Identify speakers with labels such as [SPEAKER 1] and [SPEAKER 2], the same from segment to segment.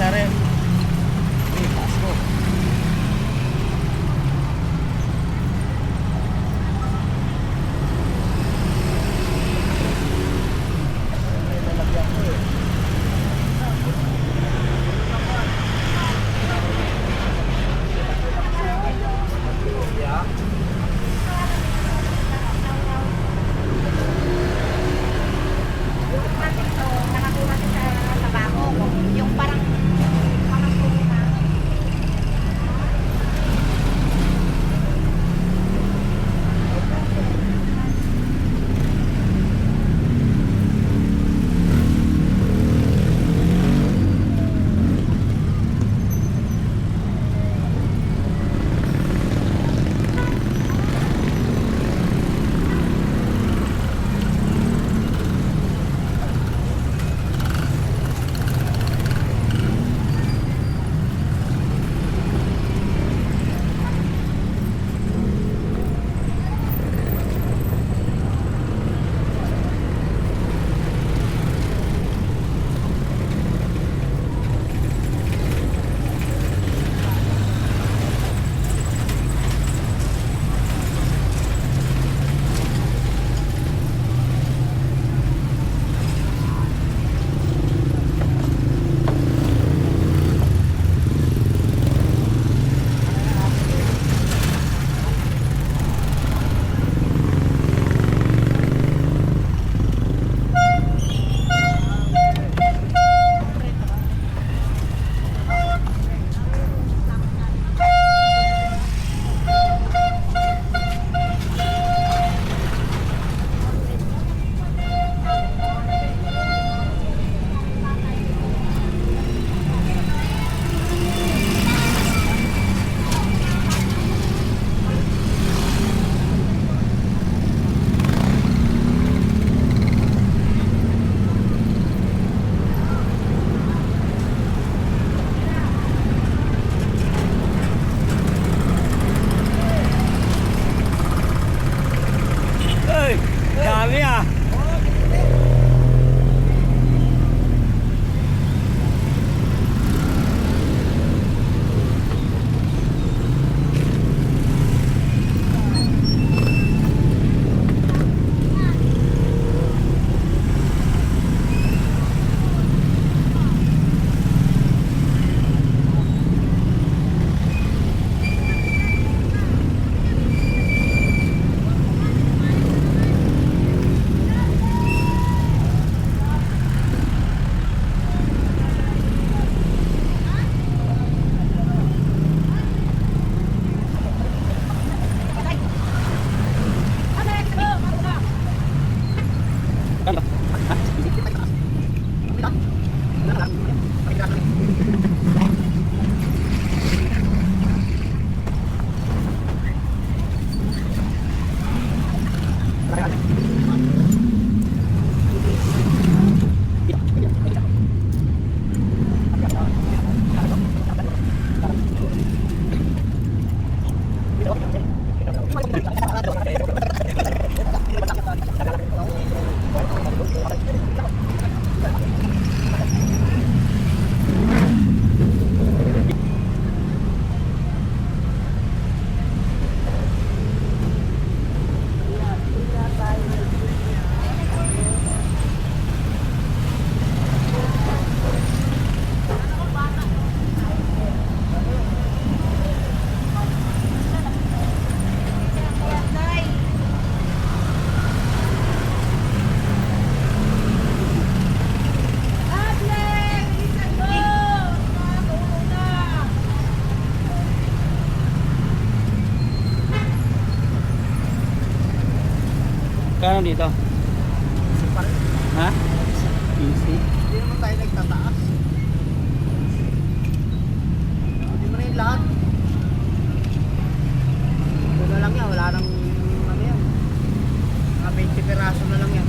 [SPEAKER 1] sari. Ini pasko. Dami ah. Kano dito? Ha? Easy.
[SPEAKER 2] Hindi naman tayo nagtataas. Hindi mo na yung lahat. Ito na lang yan. Wala nang ano yan. Mga 20 piraso na lang yan.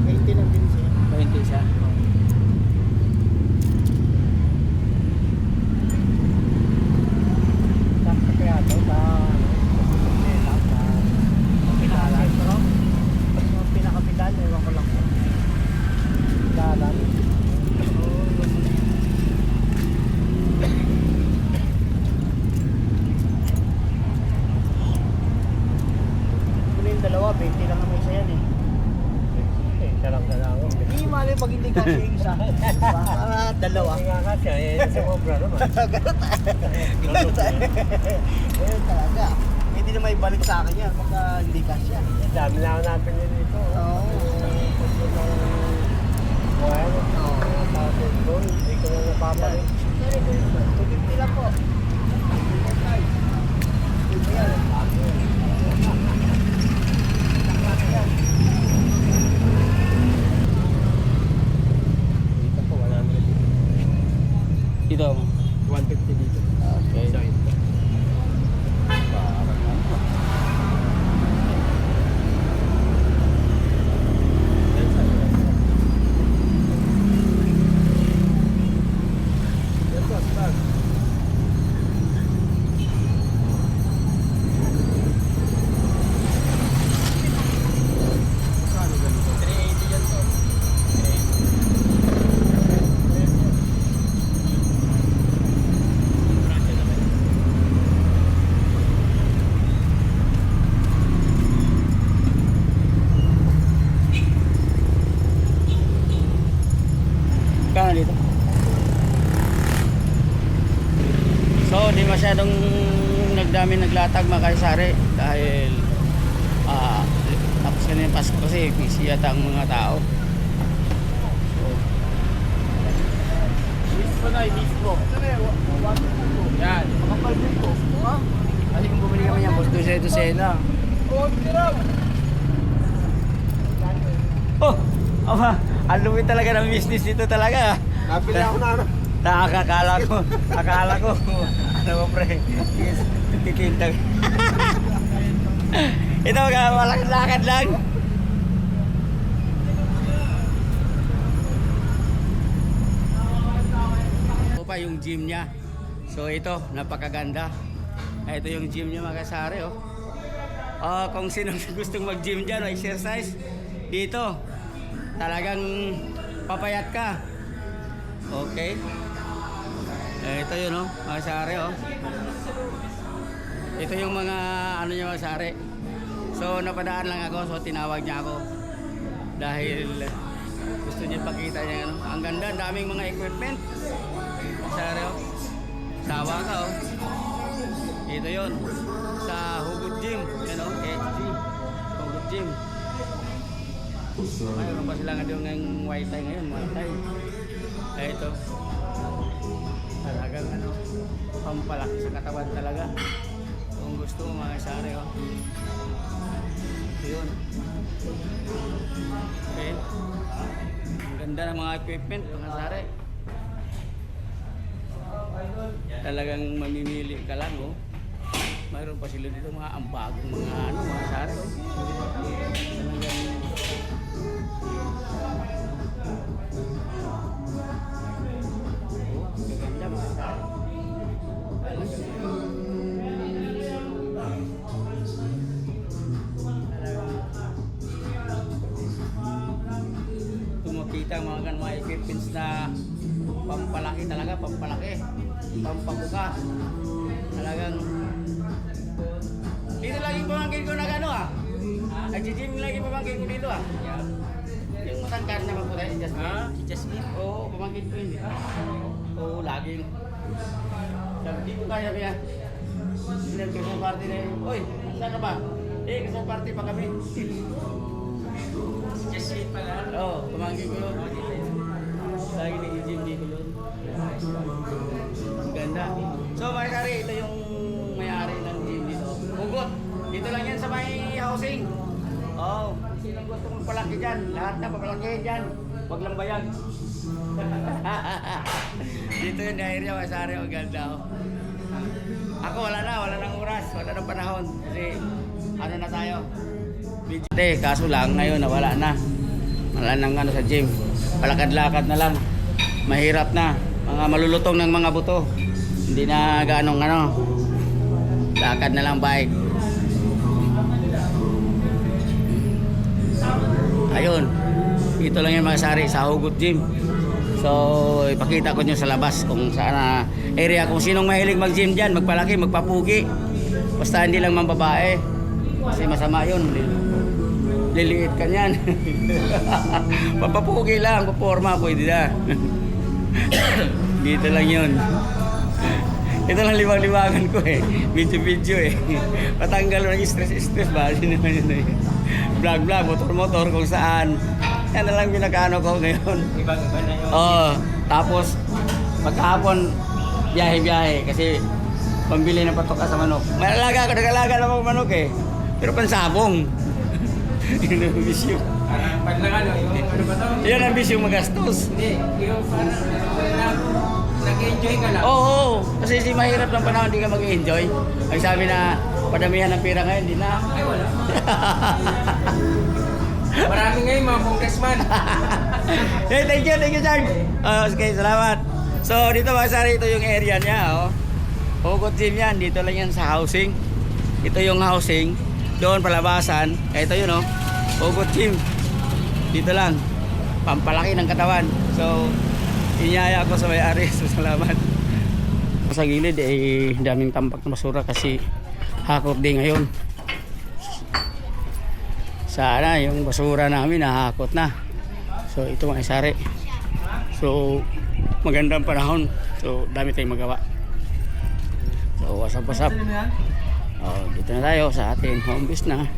[SPEAKER 2] 20 lang din siya.
[SPEAKER 1] 20 siya.
[SPEAKER 2] Sakto kaya ito sa pinaka-sentro. Yung pinaka-pedal, ewan ko lang po. Dalan. Kung yung dalawa, 20 lang naman isa yan eh.
[SPEAKER 3] Dalang-dalang.
[SPEAKER 2] Hindi mali pag hindi kasi yung isa. Para dalawa.
[SPEAKER 3] Hindi nga kasi, sa mobra naman.
[SPEAKER 2] Ganun tayo. Ganun talaga. Hindi na may balik sa akin yan pagka hindi kasi yan.
[SPEAKER 3] Dami na ako natin yun dito.
[SPEAKER 2] Oo.
[SPEAKER 3] Well, sa cellphone, hindi ko na napapalik.
[SPEAKER 2] 250 lang po.
[SPEAKER 3] Dito po, 100.
[SPEAKER 1] Dito.
[SPEAKER 3] 150 dito.
[SPEAKER 1] Okay.
[SPEAKER 3] So, ito.
[SPEAKER 1] Kano dito? So, di masyadong nagdami naglatag mga kaisari dahil tapos na yung Pasko kasi busy yata ang mga tao. So,
[SPEAKER 2] Mismo na, mismo.
[SPEAKER 1] yan.
[SPEAKER 2] Makapal dito. Ha? Kasi kung bumili kami yan, boss, dosena.
[SPEAKER 1] Oh, aba, ang lumi talaga ng business dito talaga.
[SPEAKER 3] Nabili ako na ano.
[SPEAKER 1] Akala ko, ano mo pre, titintag. Ito mga malakad-lakad lang. Ito pa yung gym niya. So ito, napakaganda. Ito yung gym niya mga kasari oh. Kung sino gustong mag-gym dyan o exercise, dito, talagang papayat ka. Okay. Ito yun oh, mga sari oh. Ito yung mga ano niya mga sari. So napadaan lang ako, so tinawag niya ako. Dahil gusto niya pakita niya ano. Ang ganda, ang daming mga equipment. Mga sari oh. Sawa ka oh. Ito yun. Sa Hugot Gym. Yan oh, HG. Hugot Gym. Mayroon pa sila nga doon ng white tie ngayon, white tie. Ito. Talagang ano, pampalaki sa katawan talaga. Kung gusto mo mga sari oh. Ito yun. Okay. Ang ganda ng mga equipment, mga sari. Talagang mamimili ka lang oh. Mayroon pa sila dito mga ambagong mga ano, mga sari oh. Talagang ganda mga sari. Tumakita mga equipments na pampalaki talaga, pampalaki, pampabuka. Talagang dito lagi pamangkin ko na gano ah. Nag-gym lagi pamangkin ko dito ah. Yung matangkad na maputi, si Jasmine. Si Jasmine? Oo, pamangkin ko yun. Oo, laging. Sabi, dito kaya kaya. Sinag ko sa party na yun. Oy, saan ka ba? Kasama party pa kami. Si Jasmine pala? Oo, pamangkin ko yun. Lagi nag-gym dito yun. Ganda. So, mga kari, ito yung may-ari ng gym dito. Hugot. Dito lang yan sa may housing. Oh, sinong gusto mong palaki dyan? Lahat na papalakihin dyan. Huwag lang bayag. Dito yung area, masari. Ang ganda oh. Ako wala nang oras. Wala nang panahon. Kasi ano na tayo. Kaso lang ngayon nawala na. Wala nang ano sa gym. Palakad-lakad na lang. Mahirap na. Mga malulutong ng mga buto. Hindi na ganong ano. Lakad na lang bike. Ayun. Ito lang yung mga sari sa Hugot Gym. So, ipakita ko nyo sa labas kung saan na area. Kung sinong mahilig mag-gym dyan, magpalaki, magpapugi. Basta hindi lang mga babae. Kasi masama yun. Liliit ka niyan. Papapugi lang, paporma, pwede na. Dito lang yun. Ito lang liwag-liwagan ko eh. Video eh. Patanggal mo ng stress ba? Naman yun eh. Vlog, motor kung saan. Yan na lang pinag-ano ko ngayon.
[SPEAKER 3] Ibang-iba na yun.
[SPEAKER 1] Oo. Tapos, pagkahapon, biyahe. Kasi, pambili ng patoka sa manok. Nag-alaga na ako manok eh. Pero pansabong. Yun ang bisyo.
[SPEAKER 3] Parang pag lang ano, yung ano ba to?
[SPEAKER 1] Yan ang bisyo magastos.
[SPEAKER 3] Hindi, yung parang nag-enjoy ka lang.
[SPEAKER 1] Oo. Kasi si mahirap ng panahon, hindi ka mag-enjoy. Ang sabi na, padamihan ng pera ngayon, hindi na.
[SPEAKER 3] Ay, wala. Marami ngayon mga congressman.
[SPEAKER 1] Hey, thank you, Chard. Okay, salamat. So, dito mga sari, ito yung area niya, oh. Hugot Gym yan, dito lang yan sa housing. Ito yung housing, doon palabasan. Ito yun, oh. Hugot Gym. Dito lang, pampalaki ng katawan. So, inyaya ko sa may-ari. So, salamat. Sa gilid, eh, daming tampak na basura kasi hakot din ngayon. Sana yung basura namin nahakot na. So ito mga sari. So magandang panahon. So dami tayong magawa. So what's up? Oh, dito na tayo sa ating home base na.